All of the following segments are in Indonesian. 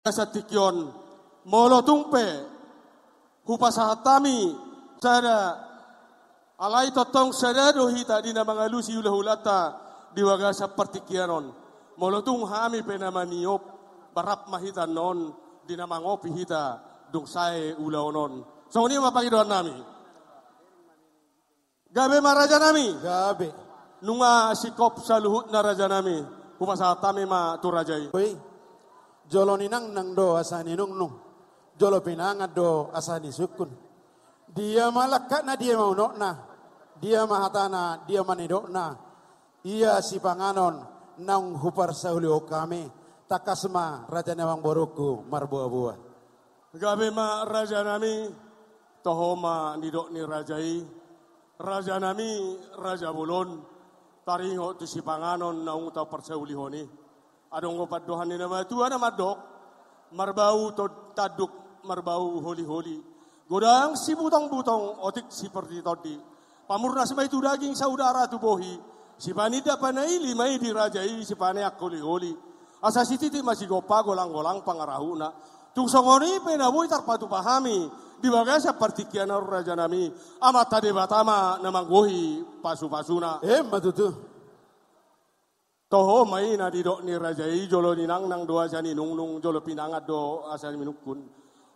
Satikyon molotungpe hupasahatami sada alai totong sadado hita di nama ngalusi ulahulata diwaga sa partikianon molotung hami penamaniop barap mahitan non di nama ngopi hita dung sae ulaonon so ini mapakidoan nami gabe maraja nami Gabe. nunga sikop sa luhut na raja nami hupasahatami ma turajay Jolo ninang nang do asani nung nung. Jolo pinangat do asani sukun. Dia malakat na dia mau na. Dia mahatana, dia manidok na. Ia si panganon nang hupar saulio kami. Takasma raja nawang boruku marbuah-buah. Gabe ma raja nami tohoma nidok ni rajai. Raja nami raja bulon. Taringo tu si panganon naung tau persaulihoni. Adong ngopat dohan ni nama Tuhan nama dok marbau to taduk marbau holi-holi godang si butong-butong otik seperti tadi pamurna semai itu daging saudara tu bohi si panida panai limai dirajai si panai holi-holi asa si titik masih gopa golang-golang pangarahuna tung songoni penabui tarpatu pahami di bagai seperti kiana raja nami amat tade batama namang gohi pasu-pasuna Matutu. Toho mai na didok ni rajai jolo ninang nang doa jani nung nung jolo pinangat do asal minukun.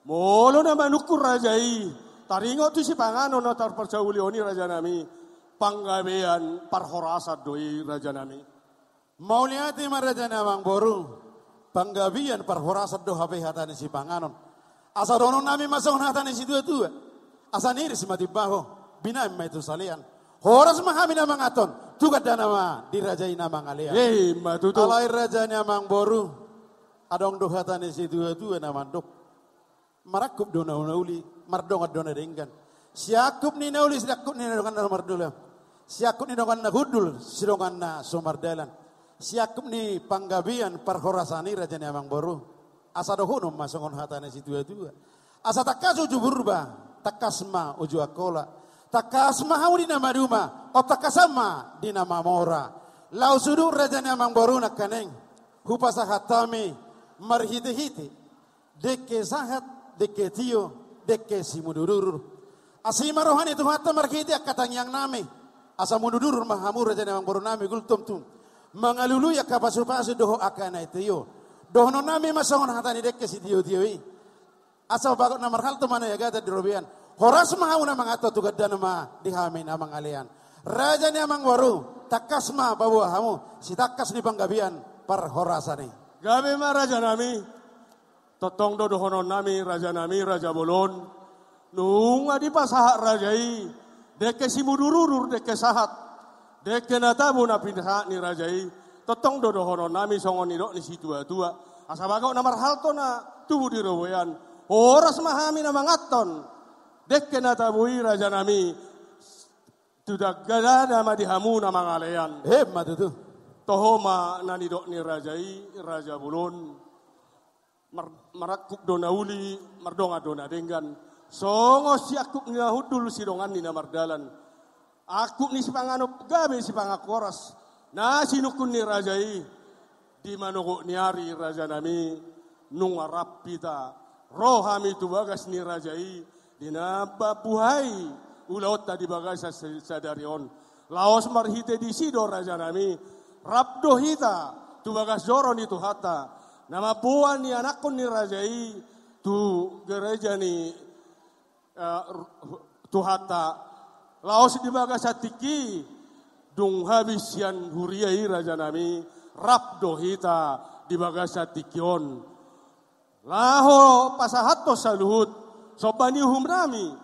Molo na manukun rajai. Taringo tu si pangano na tarpercaulioni raja nami. Panggabean parhorasat doi raja nami. Mauliati maraja nawang boru. Panggabian parhorasat do habe hatani si panganon. Asa dono nami masong hatani si dua-dua. Asa niri si matibaho. Binam itu salian. Horas mahami namang aton. Tugat dan nama dirajai namang alian. Matutu. Alai raja namang boru. Adong dohatan si dua-dua namang dok. Marakup dona nauli. Mardongat dona denggan. Siakup ni nauli siakup ni dongan na mardula. Siakup ni dongan na hudul sidongan na sumardalan. Siakup ni panggabian parhorasani raja namang boru. Asa dohunum masongon hatan si dua-dua. Asa takasu juburba. Takasma uju akola. Takasma haudi nama duma, o takasama di nama mora. Lau sudu raja namang boru nak kaneng. Hupasa hatami marhiti-hiti. Deke sahat, deke tio, deke si mudurur. Asima rohani itu hatta marhiti akatang yang nami. Asa mudurur mahamur raja namang boru nami gultum tum. Mangalulu ya kapasu-pasu doho akana itu. Doho no nami masongon hatani deke si tio-tioi. Asa bakot namar hal tu mana ya gata di robian. Horas mahauna mangato tugad dan nama dihamin amang alian. Raja ni amang waru takasma bawa hamu si takas ni panggabian par horasani. Gabe ma raja nami totong do dohonon nami raja bolon. Nung adi pasahak rajai deke si mudururur deke sahat deke natabu na pindah ni rajai totong do dohonon nami songon nidok ni si tua-tua. Asa bagau namar halto na tubuh di roboyan. Horas mahami namang aton. Dek kena tabui raja nami tidak gada nama dihamu nama ngalean. Matutu. Tohoma nani dok ni rajai raja bulon marakuk dona uli mardonga dona denggan songo si akuk ni hudul si dongan ni namardalan. Akuk ni si panganop gabe si pangakoras na sinukun ni rajai di manogok ni hari raja nami nung arap pita rohami tu bagas ni rajai. Dina bapuhai ulaut tadi bagai sadarion. Laos marhite di sido raja nami. Rabdo hita tu bagas joron itu hata. Nama puan ni anakun ni rajai tu gereja ni tu hata. Laos di bagas satiki dung habis yang huriai raja nami. Rabdo hita di bagas satikion. Laho pasahato saluhut. Sobani nami,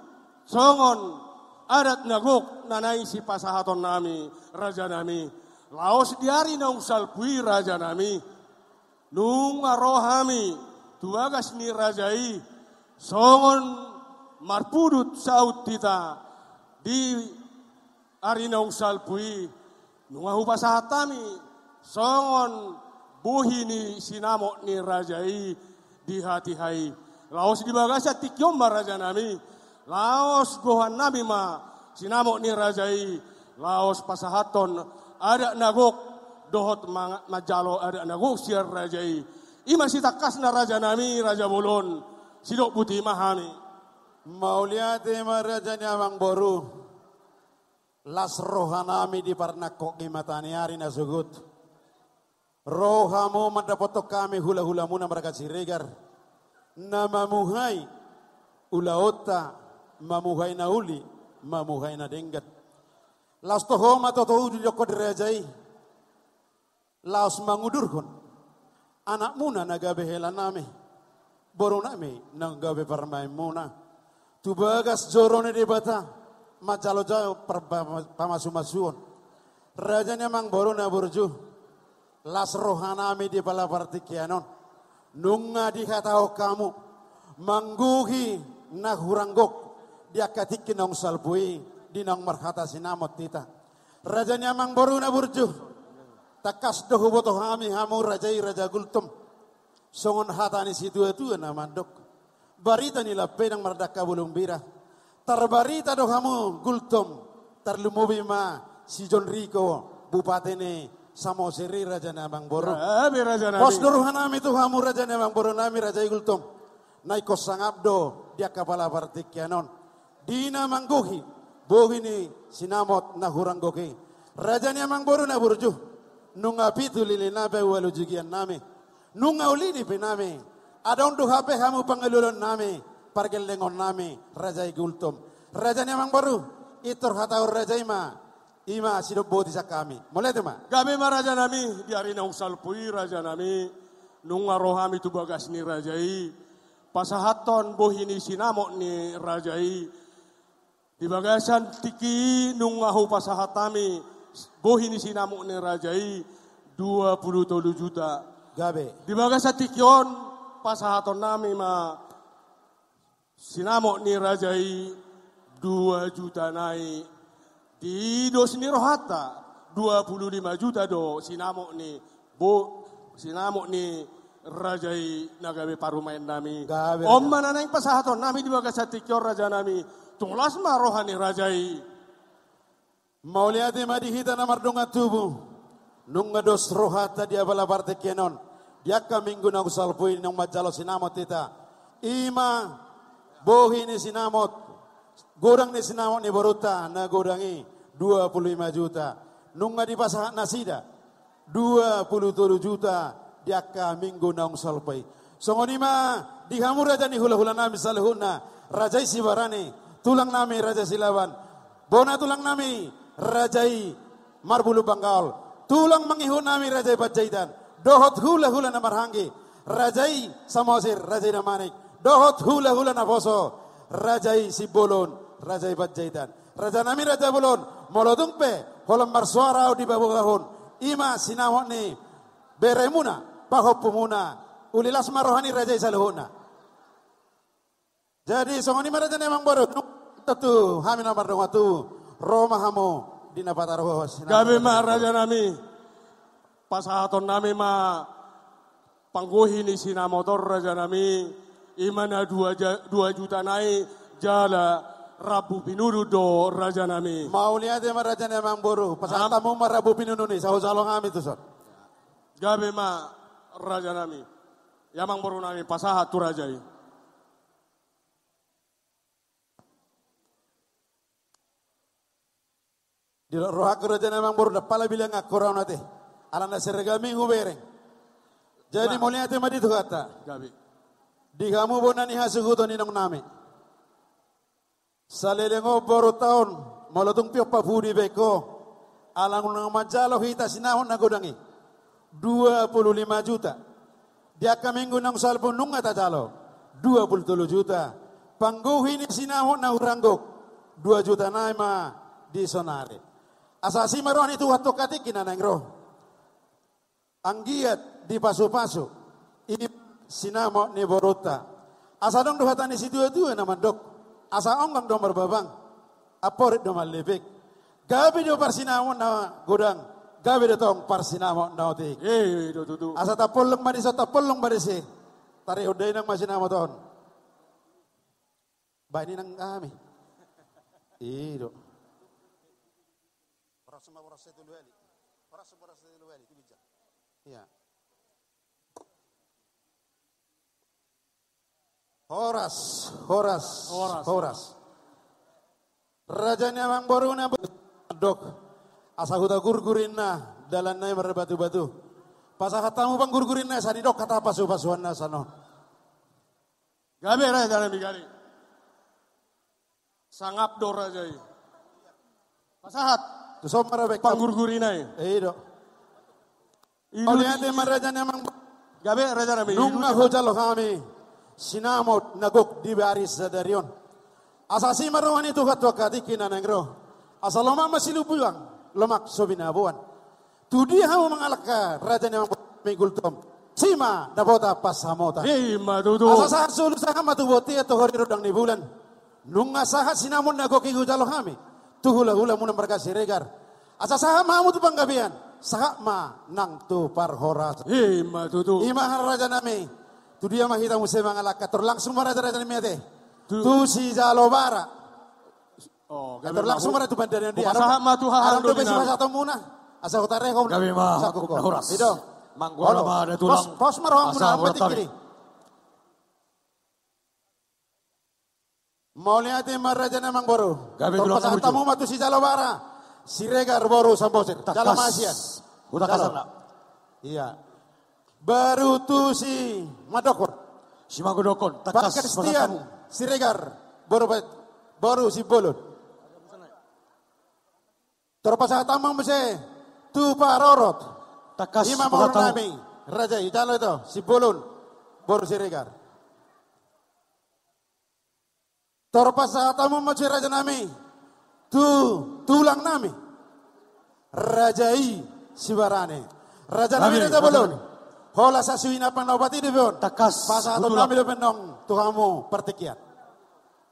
songon adat nagok nanai si pasahaton nami, raja nami. Laos diari na usal pui raja nami. Nung arohami, tuagas ni rajai, songon marpudut saut tita di ari na usal pui. Nung ahu pasahatami, songon buhi ni sinamok ni rajai di hati hai. Laos di bagasa tikyom raja nami. Laos gohan nami ma sinamok ni rajai. Laos pasahaton ada nagok dohot majalo ada nagok siar rajai. Ima si takasna raja nami, raja bolon. Sidok putih mahami. Mauliate maraja nyamang boru. Las rohanami di parnakok gimatani hari nasugut. Rohamu mendapotok kami hula-hula muna mereka siregar. Namamuhai ulaota mamuhai na uli mamuhai na denggat. Las tohoma totohu di joko derajai. Las mangudurkon. Anak muna nagabe helan nami. Boru nami nagabe parmai muna. Tubagas jorone di bata. Macalo jauh pamasumasuon. Rajanya mang boru na burju. Las rohanami di pala partikianon. Nunga di katao kamu. Mangguhi na huranggok. Dia katikin nong salpui. Di nong marhata sinamot tita. Rajanya mang boru na burju. Takas dohu botoh hami hamu rajai raja gultum. Songon hatani situa-tua na mandok. Barita nila pedang merdaka bulung bira. Tarbarita doh hamu gultum. Tarlumubi ma si John Rico. Bupatene. Samo seri raja namang boru. Pos duruhanami tu hamu raja namang boru nami raja igultum. Naiko sangabdo dia kapala partikianon. Dina mangguhi. Bohini sinamot na huranggoki. Raja namang boru na burju. Nunga pitu lili nabe walu jugian nami. Nunga ulini pinami. Adong duhape hamu pangalulon nami. Pargelengon nami raja igultum. Raja namang boru. Itor hatau raja Ima sido boti sa kami. Mulai tu ma. Kami maraja nami di arena usalpui raja nami nunga rohami tu bagas ni rajai pasahaton bohini sinamok ni rajai di bagasan tiki nunga hu pasahatami bohini sinamok ni rajai 27 juta. Gabe. Di bagasan tikion pasahaton nami ma sinamok ni rajai 2 juta naik. Di dos ni rohata 25 juta do sinamok ni sinamok ni rajai nagabe parumain nami. Om mananang pasahaton nami di bagas tikyor raja nami tulas ma rohani rajai. Mauliati madihita na mardunga tubuh. Nunga dos rohata dia bala parte kenon. Dia minggu na usalpui nang majalo sinamot tita. Ima bohi ni sinamot. Godang ni sinamot ni boruta na godangi 25 juta. Nunga di pasahat nasida 27 juta. Dia minggu na usalpui. Songonima di hamu raja ni hula-hula nami salihuna. Rajai sibarani. Tulang nami raja silawan. Bona tulang nami rajai marbulu banggal. Tulang mangihun nami rajai bajaidan. Dohot hula-hula na marhangi. Rajai samosir rajai na manik. Dohot hula-hula na poso. Rajai sibolon. Rajai bajaidan. Raja nami raja bolon. Molodungpe. Holam marsuara di babugahun. Ima sinawak ni. Beremuna. Bahop pumuna. Ulilas marohani rajai salihuna. Jadi songoni maraja memang baru. Tentu hamin nomor dua tu. Roma hamu. Dina pataroh. Gabi ma raja nami. Pasahaton nami ma. Pangguhi ni sinamotor raja nami. Imana 2 juta naik. Jala. Rabu pinudu do raja nami. Mau lihat ya raja memang boru. Pasatamu marabu pinudu ni. Sahu salong kami tu sot. Gabe ma raja nami. Yamang boru nami pasahat tu rajai. Di rohak raja memang boru. Dapala bilang akurang nanti. Alana sergami hubereng. Jadi mau lihat ya madi tu kata. Gabe. Di kamu bonani hasuguto ni nong nami. Salelengo baru tahun molotung pio papudi beko alang nang majalo hita sinahon na godangi 25 juta dia kaminggu nang salpo nunga tajalo 27 juta pangguhi ni sinahon na uranggok 2 juta naima di sonare asasi maron itu waktu katik kinanang roh anggiat di pasu-pasu ini sinamo ni borota asadong dohatani si dua-dua na mandok asa onggang domar babang, aporit domar lebek. Gabi do parsinamon na godang, gabi do tong parsinamon na otik. Do. Asa tapolong marisi. Tari uday nang masinamo ton. Ba ini nang kami. Do. Oras itu luwali. Itu bijak. Iya. Horas. Rajanya mang boruna dok. Asa huta gurgurinna dalanna berbatu-batu. Pasahatamu bang gurgurinna sani dok kata pasu-pasuanna sano. Gabe raja nami gali. Sangap dor raja i. Pasahat. Tusom marabek. Panggurgurinai. Dok. Oliante marajanya mang gabe raja nami. Nunga hojalo kami. Sinamot nagok di baris sadarion. Asasi marwani tu katwa kadikina nangro. Asaloma masilubuang lomak sobinabuan. Tudi hau mangalaka raja yang mengultom. Sima nabota pasamota. Hima dudu. Asasa sulu saka matuboti atau hori rodang ni bulan. Nunga sahat sinamun nagoki hujalo kami. Tuhula-hula muna mereka siregar. Asasa mamu tu panggabian. Saka ma nang tu parhoras. Hima dudu. Ima raja nami. Tu dia mah kita mesti mengalahkan. Terlangsung raja-raja nami ate. Tu si Jalobara. Oh, terlangsung tu bandar yang dia. Pasahat ma tu haharan do besi pasah muna. Asa utare ko. Gabi mah horas. Itu. Manggora mah ada tulang. Pos marwang muna petik kiri. Mauliati maraja namang boru. Gabi tulang pasah tamu matu si Jalobara. Siregar boru samboser. Jalamasian. Udah kasar nak. Iya. Baru tu si Madokor. Si Magodokon. Pak Kristian. Siregar. Baru si Bolon. Terpasah tamang mese. Tu Parorot. Takas. Imam Nami. Raja Ijalo itu. Si Bolon. Baru Siregar. Terpasah tamang mese Raja Nami. Tu Tulang Nami. Rajai Sibarane. Raja Nami Raja Bolon. Hola sa suina panobati di bon. Takas. Pasa atau kami lo penong tuhamu pertikian.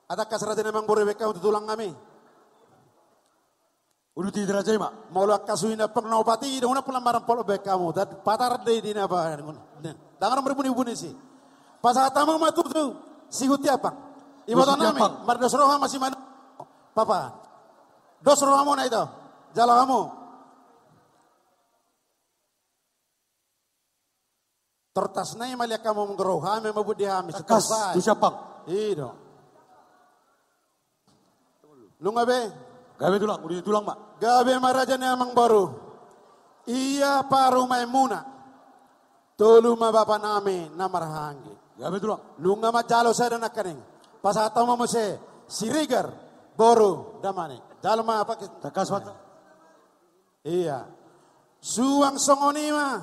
Ada kasraja memang boreweka untuk tulang kami. Udah tidak raja mak. Molo kasuina panobati di una pulang marang polo bekamu. Dan patar de di napa. Dangan berbunyi-bunyi sih. Pasa tamu matu tu si huti apa? Ibu nami. Mardos roha masih mana? Papa. Dos roha mo na itu. Jala kamu. Tertas nai malia kamu menggeroha memabudi hami takas tu siapa? Iyo. Lunga be? Gabe tulang, udah tulang mak. Gabe maraja amang baru. Iya paru maimuna. Tolu ma bapa nami namarhangi. Gabe tulang. Lunga ma jalo saya dan akaning. Pasata ma mose sirigar boru damane. Jalo ma apa? Takas mata. Iya. Suang songonima.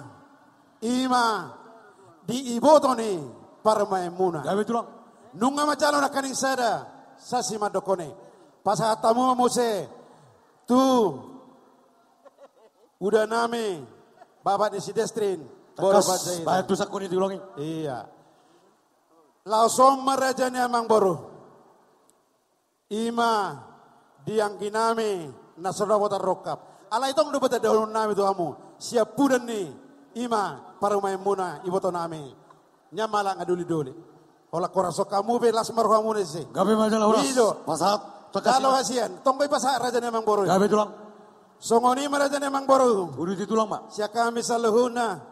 Ima. Di iboto ni para maimuna. Gabe tulang. Nunga macalo na kaning sada sasi madokone. Pasatamu mose tu udah nami babat di sidestrin. Takas bayar tu sakuni diulangi. Iya. Langsung merajanya amang boru. Ima diangkinami nasrodawatan rokap. Ala itong dapat dahulu nami tu kamu. Siap pudan ni ima. Para maimuna ibu to nami nyamala ngaduli-duli. Ola koraso kamu be las marhamu nesi. Gabe majalah horas. Pasat. Kalau hasian tongkoy pasar raja nemang boru. Gabe tulang. Songoni maraja nemang boru. Udah ditulang mak. Sia kami saluhuna.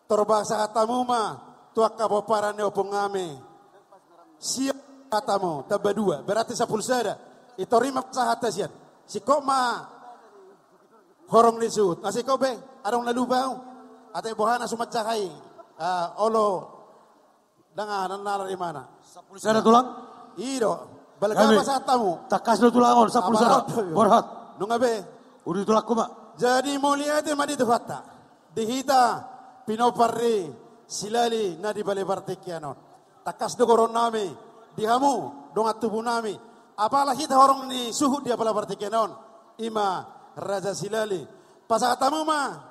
Torbasa katamu ma tuak kaboparan ne opong ngame. Siap katamu tabadua berarti 10 sada. Itu rima pasahata sian. Si koma horong disut. Nasi kobe adong nalubau. Ate bohana sumat cakai. Olo dengan nara di mana? 10 sada tulang. Iyo. Balagama sa tamu. Takas do tulangon 10 sada. Borhat. Nunga be. Udah tulak ko mak. Jadi mulia itu madi tuhata. Dihita pinoparri silali na di bale bartekianon. Takas do koron nami. Dihamu dongat tubuh nami. Apalah kita orang ni suhu dia bala bartekianon. Ima raja silali. Pasatamu mah.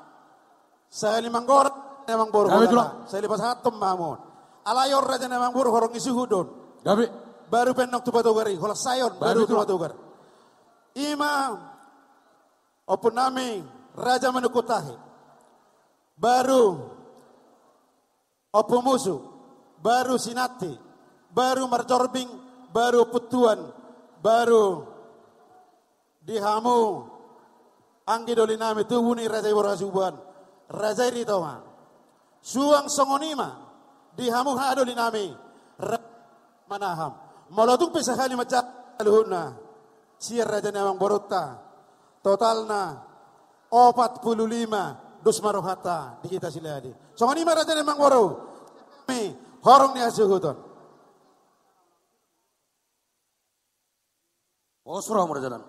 Saya manggor memang boru. Gabe tulang. Saya lipas hatum mamun. Alayor raja memang boru horong isuhudon. Gabe. Baru penok tu batugari. Hola sayon baru tu batugar. Ima opun nami raja menukutahi. Baru opu musuh. Baru sinati. Baru marjorbing. Baru putuan. Baru dihamu. Anggi doli nami tubuni raja ibu rasubuan. Raja ini tahu mah. Suang songonima dihamu hado di nami. manaham. Molotung pesahali macam luhuna. Siar raja namang borota. Totalna 45 dus marohata di kita siladi. So ngani raja namang boro. Mi horong ni asuhuton. Oh, surah merajalan.